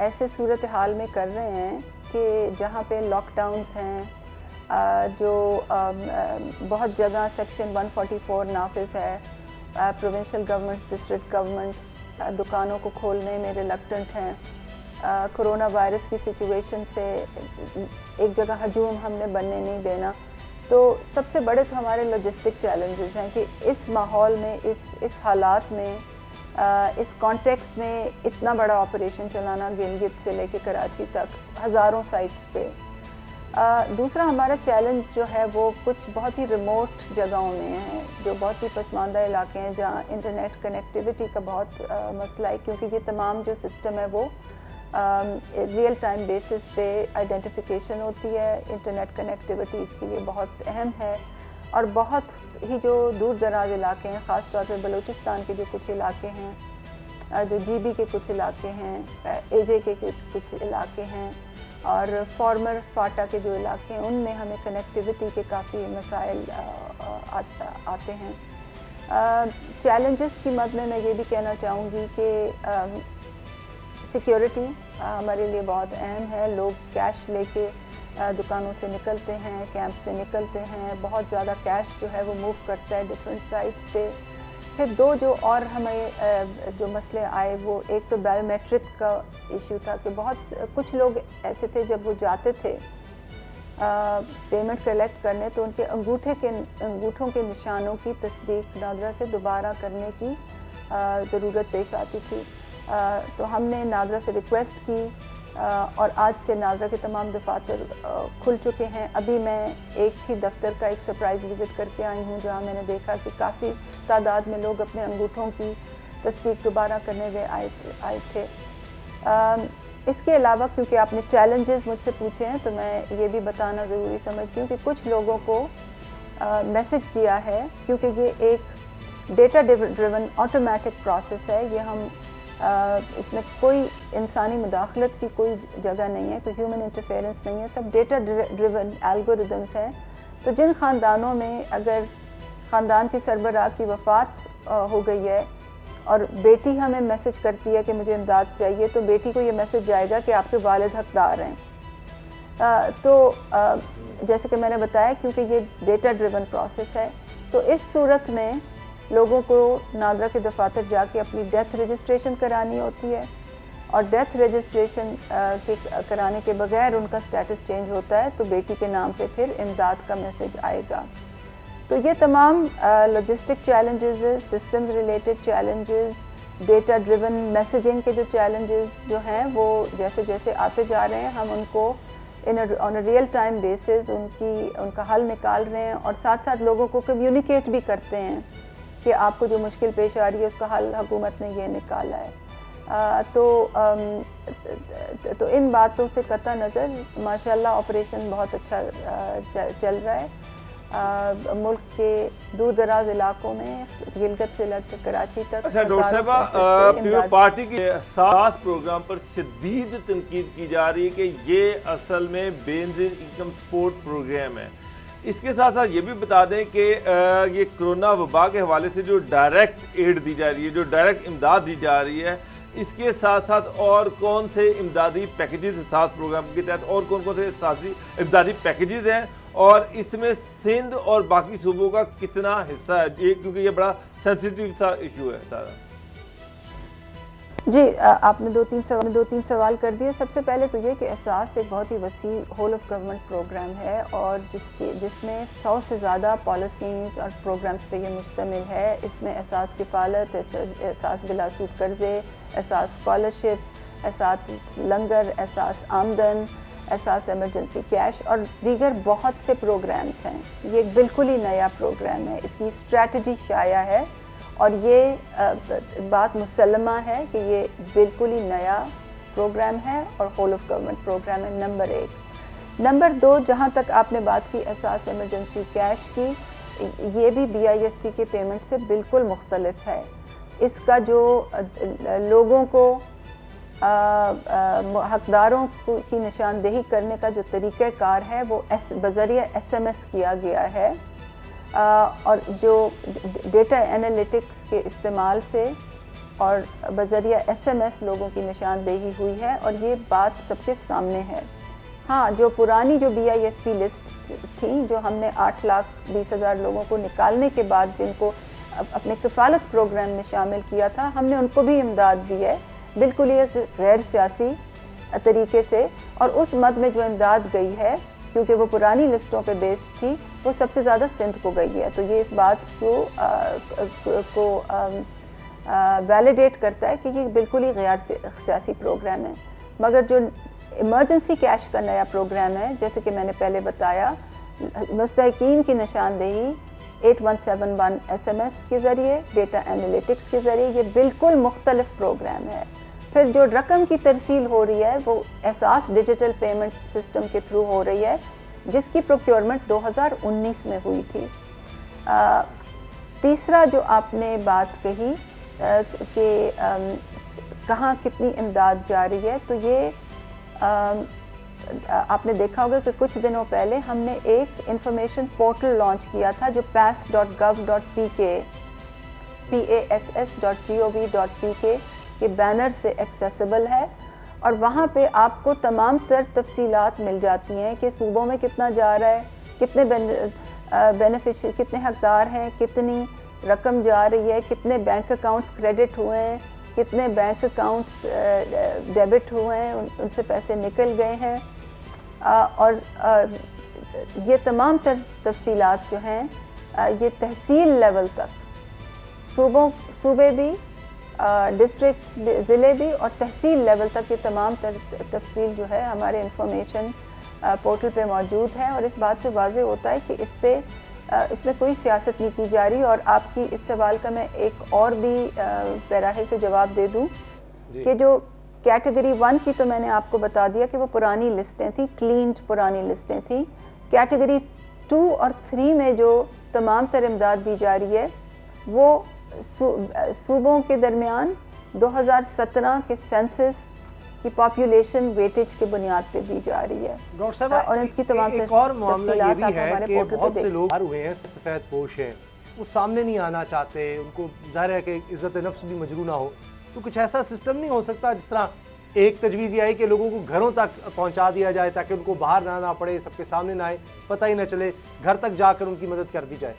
ऐसे सूरत हाल में कर रहे हैं कि जहाँ पे लॉकडाउन्स हैं, जो बहुत जगह सेक्शन 144 नाफिज है, प्रोविंशियल गवर्नमेंट्स, डिस्ट्रिक्ट गवर्नमेंट्स दुकानों को खोलने में रिलक्टेंट हैं। कोरोना वायरस की सिचुएशन से एक जगह हजूम हमने बनने नहीं देना। तो सबसे बड़े तो हमारे लॉजिस्टिक चैलेंजेस हैं कि इस माहौल में, इस हालात में, इस कॉन्टेक्स्ट में इतना बड़ा ऑपरेशन चलाना, गिलगित से लेके कराची तक हज़ारों साइट्स पे। दूसरा हमारा चैलेंज जो है वो कुछ बहुत ही रिमोट जगहों में है, जो बहुत ही पसमानदा इलाके हैं, जहाँ इंटरनेट कनेक्टिविटी का बहुत मसला है, क्योंकि ये तमाम जो सिस्टम है वो रियल टाइम बेसिस पे आइडेंटिफिकेशन होती है। इंटरनेट कनेक्टिविटी इसके लिए बहुत अहम है, और बहुत ही जो दूर दराज इलाके हैं, ख़ास तौर पे बलूचिस्तान के जो कुछ इलाके हैं, जो GB के कुछ इलाके हैं, AJ के कुछ इलाके हैं, और फॉर्मर फाटा के जो इलाके हैं, उनमें हमें कनेक्टिविटी के काफ़ी मसाइल आते हैं। चैलेंजेस की मद में मैं ये भी कहना चाहूँगी कि सिक्योरिटी हमारे लिए बहुत अहम है। लोग कैश लेके दुकानों से निकलते हैं, कैंप से निकलते हैं, बहुत ज़्यादा कैश जो है वो मूव करता है डिफरेंट साइट्स पे। फिर दो जो और हमें जो मसले आए वो एक तो बायोमेट्रिक का इशू था कि कुछ लोग ऐसे थे जब वो जाते थे पेमेंट कलेक्ट करने तो उनके अंगूठों के निशानों की तस्दीक नादरा से दोबारा करने की ज़रूरत पेश आती थी। तो हमने नादरा से रिक्वेस्ट की और आज से नादरा के तमाम दफातर खुल चुके हैं। अभी मैं एक ही दफ्तर का एक सरप्राइज़ विज़िट करके आई हूँ जहाँ मैंने देखा कि काफ़ी तादाद में लोग अपने अंगूठों की तस्दीक दोबारा करने गए आए थे। इसके अलावा क्योंकि आपने चैलेंजेस मुझसे पूछे हैं तो मैं ये भी बताना ज़रूरी समझती हूँ कि कुछ लोगों को मैसेज किया है, क्योंकि ये एक डेटा ड्रिवन ऑटोमेटिक प्रोसेस है, ये हम इसमें कोई इंसानी मुदाखलत की कोई जगह नहीं है, कोई ह्यूमन इंटरफेरेंस नहीं है, सब डेटा ड्रिवन एल्गोरिदम्स हैं। तो जिन ख़ानदानों में अगर ख़ानदान के सरबराह की वफ़ात हो गई है और बेटी हमें मैसेज करती है कि मुझे इमदाद चाहिए, तो बेटी को ये मैसेज जाएगा कि आपके वालिद हकदार हैं। जैसे कि मैंने बताया, क्योंकि ये डेटा ड्रिवन प्रोसेस है, तो इस सूरत में लोगों को नादरा के दफातर जाके अपनी डेथ रजिस्ट्रेशन करानी होती है और डेथ रजिस्ट्रेशन कराने के बगैर उनका स्टेटस चेंज होता है, तो बेटी के नाम पे फिर इमदाद का मैसेज आएगा। तो ये तमाम logistic challenges, systems related challenges, data driven messaging के जो चैलेंजेस जो हैं वो जैसे जैसे आते जा रहे हैं, हम उनको on a real time basis उनका हल निकाल रहे हैं और साथ साथ लोगों को कम्युनिकेट भी करते हैं कि आपको जो मुश्किल पेश आ रही है उसका हल हुकूमत ने ये निकाला है। तो इन बातों से कतई नज़र माशाल्लाह ऑपरेशन बहुत अच्छा चल रहा है। मुल्क के दूर दराज इलाकों में गिलगित से लेकर कराची तक। अच्छा डॉक्टर साहबा, पीपल्स पार्टी के एहसास प्रोग्राम पर शदीद तनकीद की जा रही है कि ये असल में बेनज़ीर इनकम सपोर्ट प्रोग्राम है। इसके साथ साथ ये भी बता दें कि ये कोरोना वबा के हवाले से जो डायरेक्ट एड दी जा रही है, जो डायरेक्ट इमदाद दी जा रही है, इसके साथ साथ और कौन से इमदादी पैकेजेस एहसास प्रोग्राम के तहत और कौन कौन से इमदादी पैकेजेस हैं और इसमें सिंध और बाकी सूबों का कितना हिस्सा है, क्योंकि ये बड़ा सेंसिटिव सा इशू है सारा। जी, आपने दो तीन सवाल कर दिए। सबसे पहले तो ये कि एहसास एक बहुत ही वसी होल ऑफ गवर्नमेंट प्रोग्राम है और जिसमें 100 से ज़्यादा पॉलिसीज़ और प्रोग्राम्स पे ये मुश्तमिल है। इसमें एहसास किफ़ालत, एहसास बिलासूद कर्ज़े, एहसास स्कॉलरशिप्स, एहसास लंगर, एहसास आमदन, एहसास एमरजेंसी कैश और दीगर बहुत से प्रोग्राम्स हैं। ये बिल्कुल ही नया प्रोग्राम है, इसकी स्ट्रैटेजी शाया है और ये बात मुसल्लमा है कि ये बिल्कुल ही नया प्रोग्राम है और होल ऑफ गवर्नमेंट प्रोग्राम है, नंबर 1। नंबर 2, जहाँ तक आपने बात की एहसास इमरजेंसी कैश की, ये भी BISP के पेमेंट से बिल्कुल मुख्तलिफ है। इसका जो लोगों को हकदारों की निशानदेही करने का जो तरीक़ाकार है वो बज़रिया SMS किया गया है और जो डेटा एनालिटिक्स के इस्तेमाल से और बज़रिया SMS लोगों की निशानदेही हुई है और ये बात सबके सामने है। हाँ, जो पुरानी जो BISP लिस्ट थी, जो हमने 8,20,000 लोगों को निकालने के बाद जिनको अपने किफ़ालत प्रोग्राम में शामिल किया था, हमने उनको भी इमदाद दी है, बिल्कुल ये गैर सियासी तरीके से। और उस मद में जो इमदाद गई है, क्योंकि वो पुरानी लिस्टों पे बेस्ड थी, वो सबसे ज़्यादा सिंध को गई है। तो ये इस बात को वैलिडेट करता है कि ये बिल्कुल ही गैर सियासी प्रोग्राम है। मगर जो इमरजेंसी कैश का नया प्रोग्राम है, जैसे कि मैंने पहले बताया, मुस्तहिकीन की निशानदेही 8171 SMS के ज़रिए, डेटा एनालिटिक्स के ज़रिए, ये बिल्कुल मुख्तलिफ प्रोग्राम है। फिर जो रकम की तरसील हो रही है वो एहसास डिजिटल पेमेंट सिस्टम के थ्रू हो रही है, जिसकी प्रोक्योरमेंट 2019 में हुई थी। तीसरा जो आपने बात कही कि कहाँ कितनी इमदाद जा रही है, तो ये आपने देखा होगा कि कुछ दिनों पहले हमने एक इंफॉर्मेशन पोर्टल लॉन्च किया था जो pass.gov.pk pass.gov.pk के बैनर से एक्सेसिबल है और वहाँ पे आपको तमाम तर तफसीलात मिल जाती हैं कि सूबों में कितना जा रहा है, कितने बेनिफिशियरी, कितने हकदार हैं, कितनी रकम जा रही है, कितने बैंक अकाउंट्स क्रेडिट हुए हैं, कितने बैंक अकाउंट्स डेबिट हुए हैं, उनसे पैसे निकल गए हैं। और ये तमाम तफसीलात जो हैं ये तहसील लेवल तक, सूबे भी, डिस्ट्रिक्ट, ज़िले भी और तहसील लेवल तक ये तमाम तफसील जो है हमारे इंफॉर्मेशन पोर्टल पे मौजूद है। और इस बात से वाज़ेह होता है कि इसमें कोई सियासत नहीं की जा रही। और आपकी इस सवाल का मैं एक और भी पैराहे से जवाब दे दूं कि जो कैटेगरी 1 की तो मैंने आपको बता दिया कि वो पुरानी लिस्टें थी, क्लीन्ड पुरानी लिस्टें थी। कैटेगरी 2 और 3 में जो तमाम तर इमदाद दी जा रही है वो सूबों के दरमियान 2017 के सेंसस की पॉपुलेशन वेटेज के बुनियाद पे दी जा रही है। डॉक्टर साहब, और इसकी तमाम एक और मामला ये भी है कि बहुत से लोग बाहर हुए हैं, सफ़ेद पोश हैं, वो सामने नहीं आना चाहते, उनको जाहिर है कि इज़्ज़त नफ्स भी मजरू ना हो, तो कुछ ऐसा सिस्टम नहीं हो सकता जिस तरह एक तजवीज़ ये आई कि लोगों को घरों तक पहुंचा दिया जाए ताकि उनको बाहर ना आना पड़े, सबके सामने ना आए, पता ही ना चले, घर तक जाकर उनकी मदद कर दी जाए।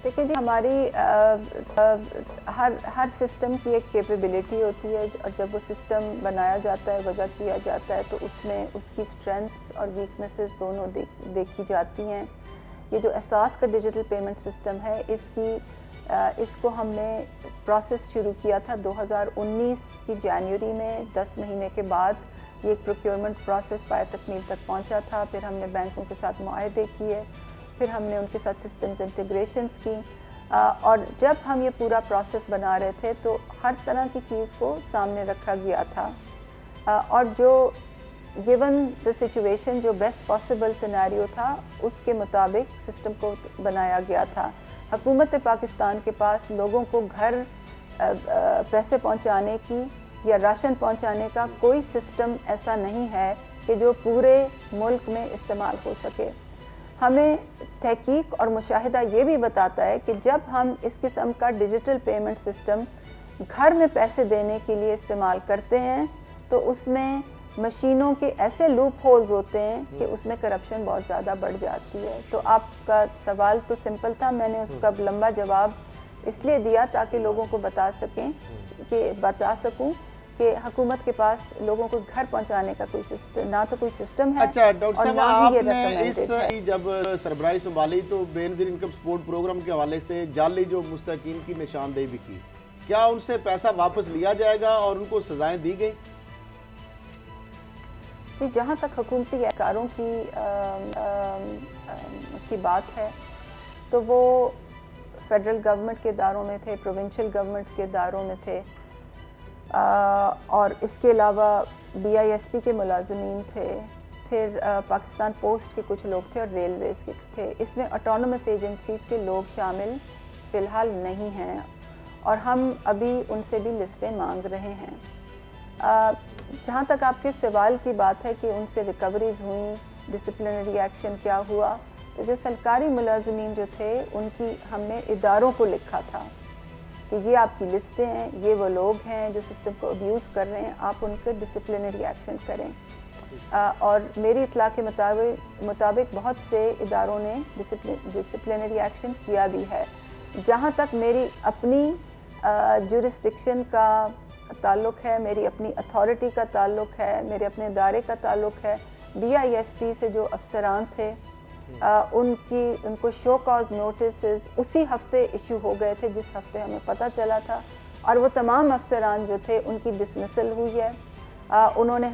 देखिए जी, हमारी हर सिस्टम की एक कैपेबिलिटी होती है और जब वो सिस्टम बनाया जाता है, वजह किया जाता है, तो उसमें उसकी स्ट्रेंथ्स और वीकनेसेस दोनों देखी जाती हैं। ये जो एहसास का डिजिटल पेमेंट सिस्टम है, इसको हमने प्रोसेस शुरू किया था 2019 की जनवरी में। 10 महीने के बाद ये एक प्रोक्योरमेंट प्रोसेस पाए तकमील तक पहुंचा था। फिर हमने बैंकों के साथ मुआहदे किए, फिर हमने उनके साथ सिस्टम्स इंटीग्रेशंस की। और जब हम ये पूरा प्रोसेस बना रहे थे तो हर तरह की चीज़ को सामने रखा गया था और जो गिवन द सिचुएशन, जो बेस्ट पॉसिबल सिनेरियो था, उसके मुताबिक सिस्टम को बनाया गया था। हुकूमत पाकिस्तान के पास लोगों को घर पैसे पहुंचाने की या राशन पहुंचाने का कोई सिस्टम ऐसा नहीं है कि जो पूरे मुल्क में इस्तेमाल हो सके। हमें तहकीक और मुशाहिदा ये भी बताता है कि जब हम इस किस्म का डिजिटल पेमेंट सिस्टम घर में पैसे देने के लिए इस्तेमाल करते हैं तो उसमें मशीनों के ऐसे लूप होल्स होते हैं कि उसमें करप्शन बहुत ज़्यादा बढ़ जाती है। तो आपका सवाल तो सिंपल था, मैंने उसका लंबा जवाब इसलिए दिया ताकि लोगों को बता सकूं कि हुकूमत के पास लोगों को घर पहुंचाने का कोई सिस्टम, ना तो कोई सिस्टम है। अच्छा डॉक्टर साहब, आपने इस जब सरबराही संभाली तो बेनज़ीर इनकम सपोर्ट प्रोग्राम के हवाले से जाली जो मुस्तकीन की निशानदेही भी की, क्या उनसे पैसा वापस लिया जाएगा और उनको सजाएं दी गई? जहाँ तक हुकूमती एहकारों की बात है तो वो फेडरल गवर्नमेंट के दायरों में थे, प्रोविंशियल गवर्नमेंट के दायरों में थे, और इसके अलावा BISP के मुलाजमीन थे, फिर पाकिस्तान पोस्ट के कुछ लोग थे और रेलवेज़ के थे। इसमें ऑटोनमस एजेंसीज़ के लोग शामिल फ़िलहाल नहीं हैं और हम अभी उनसे भी लिस्टें मांग रहे हैं। जहाँ तक आपके सवाल की बात है कि उनसे रिकवरीज हुई, डिसिप्लिनरी एक्शन क्या हुआ, तो जो सरकारी मुलाजमीन जो थे उनकी हमने इदारों को लिखा था कि ये आपकी लिस्टें हैं, ये वो लोग हैं जो सिस्टम को अब्यूज़ कर रहे हैं, आप उन पर डिसिप्लिनरी एक्शन करें। और मेरी इत्तला के मुताबिक बहुत से इदारों ने डिसिप्लिनरी एक्शन किया भी है। जहाँ तक मेरी अपनी जुरिस्डिक्शन का ताल्लुक़ है, मेरी अपनी अथॉरिटी का ताल्लुक़ है, मेरे अपने इदारे का ताल्लुक़ है, BISP से जो अफसरान थे उनको शो कॉज नोटिस उसी हफ्ते इशू हो गए थे जिस हफ्ते हमें पता चला था, और वो तमाम अफसरान जो थे उनकी डिसमिसल हुई है। उन्होंने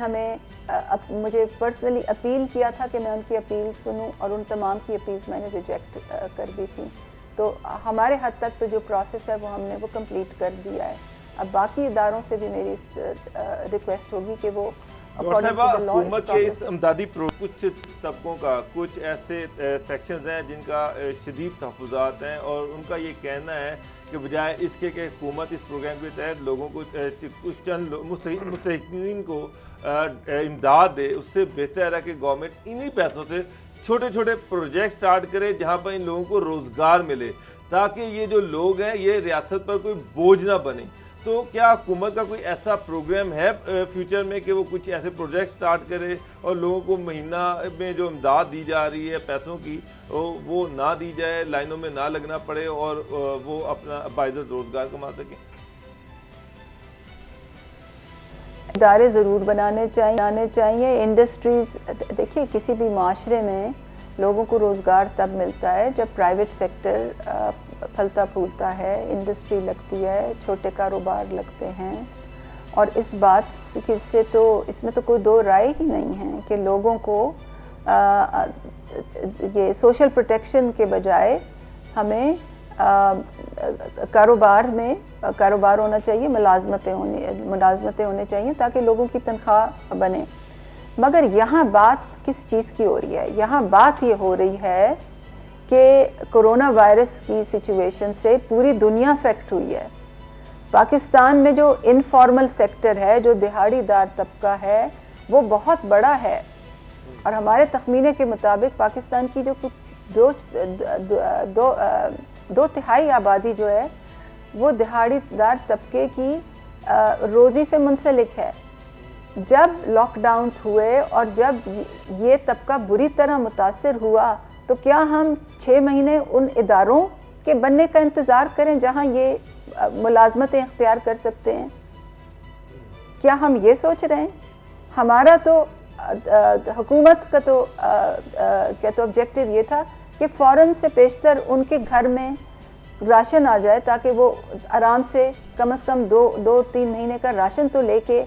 मुझे पर्सनली अपील किया था कि मैं उनकी अपील सुनूं और उन तमाम की अपील्स मैंने रिजेक्ट कर दी थी। तो हमारे हद तक तो जो प्रोसेस है वो हमने वो कंप्लीट कर दिया है। अब बाकी इदारों से भी मेरी रिक्वेस्ट होगी कि वो हुकूमत के इस इमदादी कुछ तबकों का कुछ ऐसे सेक्शंस हैं जिनका शदीद तहफ़्फ़ुज़ात हैं और उनका ये कहना है कि बजाय इसके कि हुकूमत इस प्रोग्राम के तहत लोगों को कुछ चंद मुस्तहिक़ीन को इमदाद दे, उससे बेहतर है कि गवर्नमेंट इन्हीं पैसों से छोटे छोटे प्रोजेक्ट स्टार्ट करे जहाँ पर इन लोगों को रोज़गार मिले, ताकि ये जो लोग हैं ये रियासत पर कोई बोझ ना बने। तो क्या हुकूमत का कोई ऐसा प्रोग्राम है फ्यूचर में कि वो कुछ ऐसे प्रोजेक्ट स्टार्ट करे और लोगों को महीना में जो इमदाद दी जा रही है पैसों की वो ना दी जाए, लाइनों में ना लगना पड़े और वो अपना बाइज़्ज़त रोज़गार कमा सकें? इदारे ज़रूर बनाने चाहिए। इंडस्ट्रीज़, देखिए किसी भी माशरे में लोगों को रोज़गार तब मिलता है जब प्राइवेट सेक्टर फलता फूलता है, इंडस्ट्री लगती है, छोटे कारोबार लगते हैं। और इस बात से तो इसमें तो कोई दो राय ही नहीं है कि लोगों को ये सोशल प्रोटेक्शन के बजाय हमें कारोबार होना चाहिए, मुलाजमतें होनी चाहिए ताकि लोगों की तनख्वाह बने। मगर यहाँ बात किस चीज़ की हो रही है? यहाँ बात ये हो रही है कि कोरोना वायरस की सिचुएशन से पूरी दुनिया अफेक्ट हुई है। पाकिस्तान में जो इनफॉर्मल सेक्टर है, जो दिहाड़ीदार तबका है, वो बहुत बड़ा है। और हमारे तखमीने के मुताबिक पाकिस्तान की जो कुछ दो तिहाई आबादी जो है वो दिहाड़ीदार तबके की रोज़ी से मुंसलिक है। जब लॉकडाउन्स हुए और जब ये तबका बुरी तरह मुतासर हुआ तो क्या हम 6 महीने उन इदारों के बनने का इंतज़ार करें जहां ये मुलाजमतें इख्तियार कर सकते हैं? क्या हम ये सोच रहे हैं? हमारा तो हुकूमत का तो ऑब्जेक्टिव ये था कि फ़ौरन से पेशतर उनके घर में राशन आ जाए ताकि वो आराम से कम 2-3 महीने का राशन तो लेके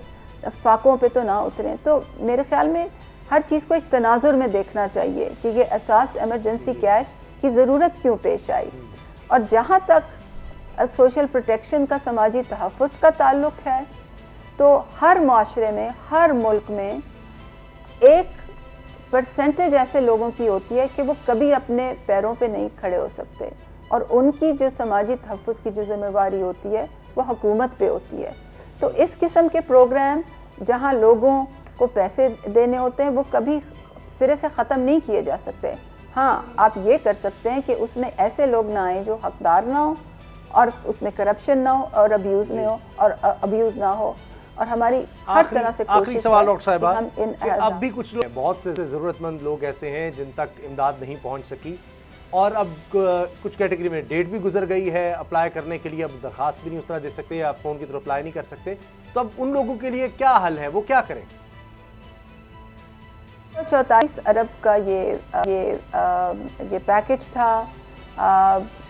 फाकों पे तो ना उतरें। तो मेरे ख्याल में हर चीज़ को एक तनाजुर में देखना चाहिए कि ये असास इमरजेंसी कैश की ज़रूरत क्यों पेश आई। और जहाँ तक सोशल प्रोटेक्शन का, समाजी तहफ़्फ़ुज़ का ताल्लुक़ है, तो हर माशरे में, हर मुल्क में एक परसेंटेज ऐसे लोगों की होती है कि वो कभी अपने पैरों पे नहीं खड़े हो सकते और उनकी जो समाजी तहफ़्फ़ुज़ की जो ज़िम्मेवारी होती है वो हुकूमत पे होती है। तो इस किस्म के प्रोग्राम जहाँ लोगों को पैसे देने होते हैं वो कभी सिरे से ख़त्म नहीं किए जा सकते। हाँ, आप ये कर सकते हैं कि उसमें ऐसे लोग ना आए जो हकदार ना हो और उसमें करप्शन ना हो और अब्यूज़ में हो और अब्यूज़ ना हो। और हमारी हर तरह से आखिरी सवाल डॉक्टर साहिबा, अब भी कुछ लोग, बहुत से ज़रूरतमंद लोग ऐसे हैं जिन तक इमदाद नहीं पहुंच सकी और अब कुछ कैटेगरी में डेट भी गुजर गई है अप्लाई करने के लिए, अब दरखास्त भी नहीं उस तरह दे सकते या फ़ोन की तरफ अप्लाई नहीं कर सकते, तो अब उन लोगों के लिए क्या हल है, वो क्या करें? 44 अरब का ये पैकेज था।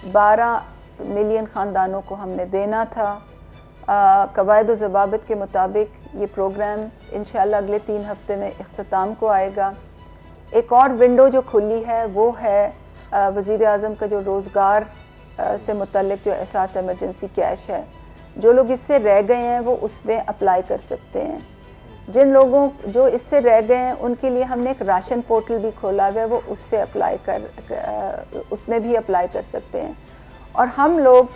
12 मिलियन ख़ानदानों को हमने देना था। कवायद व ज़वाबित के मुताबिक ये प्रोग्राम इंशाअल्लाह अगले 3 हफ्ते में इख्तिताम को आएगा। एक और विंडो जो खुली है वो है वज़ीर आज़म का जो रोज़गार से मुतल्लिक जो एहसास इमरजेंसी कैश है। जो लोग इससे रह गए हैं वो उसमें अप्लाई कर सकते हैं। जिन लोगों जो इससे रह गए हैं उनके लिए हमने एक राशन पोर्टल भी खोला हुआ है, वो उससे उसमें भी अप्लाई कर सकते हैं। और हम लोग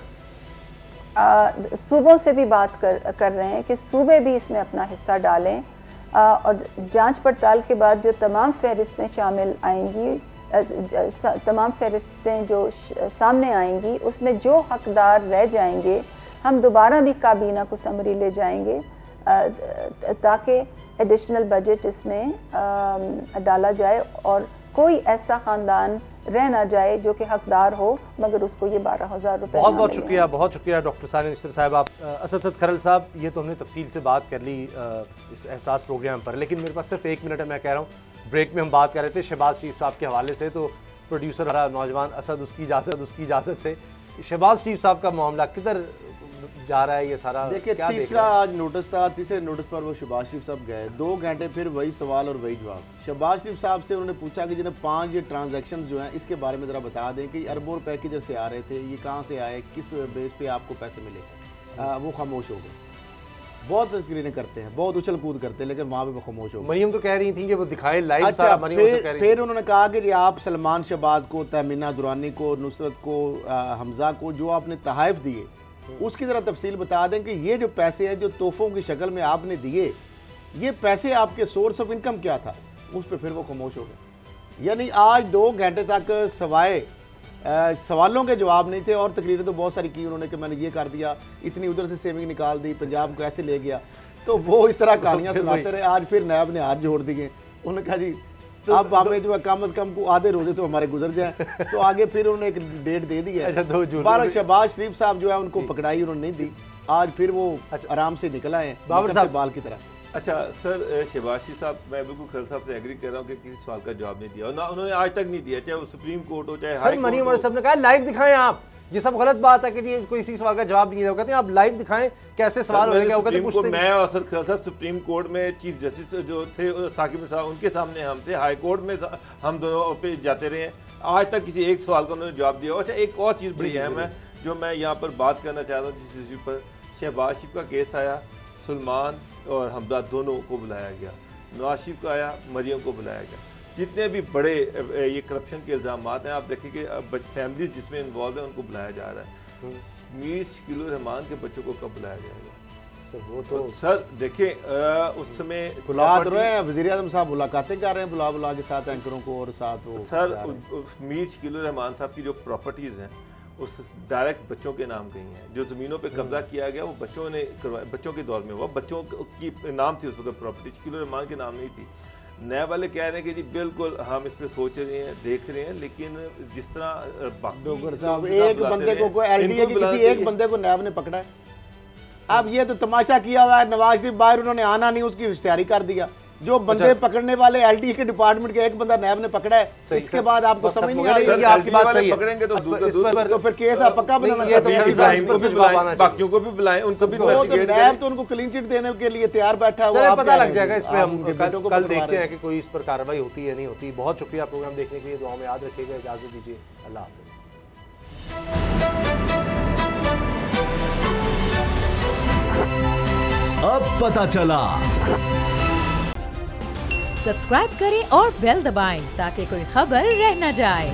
सूबों से भी बात कर रहे हैं कि सूबे भी इसमें अपना हिस्सा डालें और जांच पड़ताल के बाद जो तमाम फहरिस्तें शामिल आएंगी, तमाम फहरिस्तें जो सामने आएंगी उसमें जो हकदार रह जाएंगे हम दोबारा भी काबीना को समरी ले जाएंगे ताकि एडिशनल बजट इसमें डाला जाए और कोई ऐसा ख़ानदान रह ना जाए जो कि हकदार हो मगर उसको ये 12,000 रुपये। बहुत बहुत शुक्रिया, बहुत शुक्रिया डॉक्टर सानिया निश्तर साहब। आप असद खरल साहब, ये तो हमने तफसील से बात कर ली इस एहसास प्रोग्राम पर, लेकिन मेरे पास सिर्फ 1 मिनट है। मैं कह रहा हूँ ब्रेक में हम बात कर रहे थे शहबाज शरीफ साहब के हवाले से, तो प्रोड्यूसर हमारा नौजवान असद उसकी इजाज़त से शहबाज शरीफ साहब का मामला किधर जा रहा है ये सारा? देखिए, तीसरा आज नोटिस था, तीसरे नोटिस पर वो शहबाज शरीफ साहब गए, 2 घंटे फिर वही सवाल और वही जवाब। शहबाज शरीफ साहब से उन्होंने पूछा कि जिन्हें 5 ये ट्रांजैक्शन जो हैं इसके बारे में ज़रा बता दें कि अरबों रुपए किधर से आ रहे थे, ये कहाँ से आए, किस बेस पे आपको पैसे मिले। वो खामोश हो गए। बहुत तस्करीरें करते हैं, बहुत उछल कूद करते हैं, लेकिन वहाँ पे वो खामोश हो गए। मरियम तो कह रही थी कि वो दिखाए लाइव। अच्छा, फिर उन्होंने कहा कि आप सलमान शहबाज को, तहमीना दुरानी को, नुसरत को, हमजा को जो आपने तहाइफ दिए उसकी ज़रा तफसील बता दें कि ये जो पैसे हैं जो तोहफ़ों की शक्ल में आपने दिए, ये पैसे आपके सोर्स ऑफ इनकम क्या था? उस पर फिर वो खामोश हो गए। यानी आज 2 घंटे तक सवाए सवालों के जवाब नहीं थे और तकरीरें तो बहुत सारी की उन्होंने कि मैंने ये कर दिया, इतनी उधर से सेविंग निकाल दी, पंजाब को ऐसे ले गया। तो वो इस तरह कहानियाँ सुनाते रहे। आज फिर नायब ने हाथ जोड़ दिए, उन्होंने कहा जी अब हमें जो है कम अज़ कम को आधे रोजे तो हमारे गुजर जाए। तो आगे फिर उन्होंने एक डेट दे दी है। 12 शहबाज शरीफ साहब जो है उनको पकड़ाई उन्होंने नहीं दी, आज फिर वो आराम से निकल आए हैं बाबर साहब बाल की तरह। अच्छा सर, शहबाज शरीफ साहब, मैं बिल्कुल खैर साहब से एग्री कर रहा हूँ कि किसी सवाल का जवाब नहीं दिया, ना उन्होंने आज तक नहीं दिया, चाहे वो सुप्रीम कोर्ट हो चाहे सर मरीम साहब ने कहा लाइव दिखाएं आप, ये सब गलत बात है कि जी कोई इसी सवाल का जवाब नहीं दिया। कहते हैं आप लाइव दिखाएं कैसे सवाल हो रहे हैं। मैं और सर खैर साहब सुप्रीम कोर्ट में चीफ जस्टिस जो थे साकिब साहब, उनके सामने हम थे, हाई कोर्ट में हम दोनों पे जाते रहे हैं, आज तक किसी एक सवाल का उन्होंने जवाब दिया। अच्छा एक और चीज़ बड़ी अहम है जो मैं यहाँ पर बात करना चाह रहा हूँ, जिस इशू पर शहबाज शरीफ का केस आया, सलमान और हमजा दोनों को बुलाया गया, नवाज शरीफ का आया, मरियम को बुलाया गया। जितने भी बड़े ये करप्शन के इल्ज़ाम हैं, आप देखिए कि फैमिली जिसमें इन्वॉल्व है उनको बुलाया जा रहा है। मीर शकील रहमान के बच्चों को कब बुलाया जाएगा? सर वो तो सर देखिए उस समय बुला तो रहे हैं, वज़ीर आज़म साहब मुलाकातें कर रहे हैं बुला के साथ एंकरों को और साथ वो सर मीर शकील रहमान साहब की जो प्रॉपर्टीज़ हैं उस डायरेक्ट बच्चों के नाम गई हैं। जो ज़मीनों पे कब्जा किया गया वो बच्चों ने करवाया, बच्चों के दौर में हुआ, बच्चों की नाम थी उस वक्त प्रॉपर्टी, शकील रहमान के नाम नहीं थी। नए वाले कह रहे हैं कि जी बिल्कुल हम इस पे सोच रहे हैं, देख रहे हैं, लेकिन जिस तरह एक बंदे को एलडीए के किसी एक बंदे को नैब ने पकड़ा है। अब ये तो तमाशा किया हुआ है, नवाज शरीफ बाहर उन्होंने आना नहीं, उसकी इश्तिहारी कर दिया। जो बंदे पकड़ने वाले एलडीए के डिपार्टमेंट के एक बंदा नैब ने पकड़ा है, इसके बाद आपको समझ नहीं आ रही है। आपकी बात सही है, पकड़ेंगे तो फिर केस आप पक्का बनाना, बाकियों को भी बुलाएं, उन सभी को नैब तो उनको क्लीन चिट देने के लिए तैयार बैठा है, पता लग जाएगा इस पे। हम कल देखते हैं कि कोई इस पर कार्रवाई होती है नहीं होती। बहुत शुक्रिया प्रोग्राम देखने के लिए, दुआ में याद रखिएगा, इजाजत दीजिए, अल्लाह हाफिज़। अब पता चला। सब्सक्राइब करें और बेल दबाएं ताकि कोई खबर रह न जाए।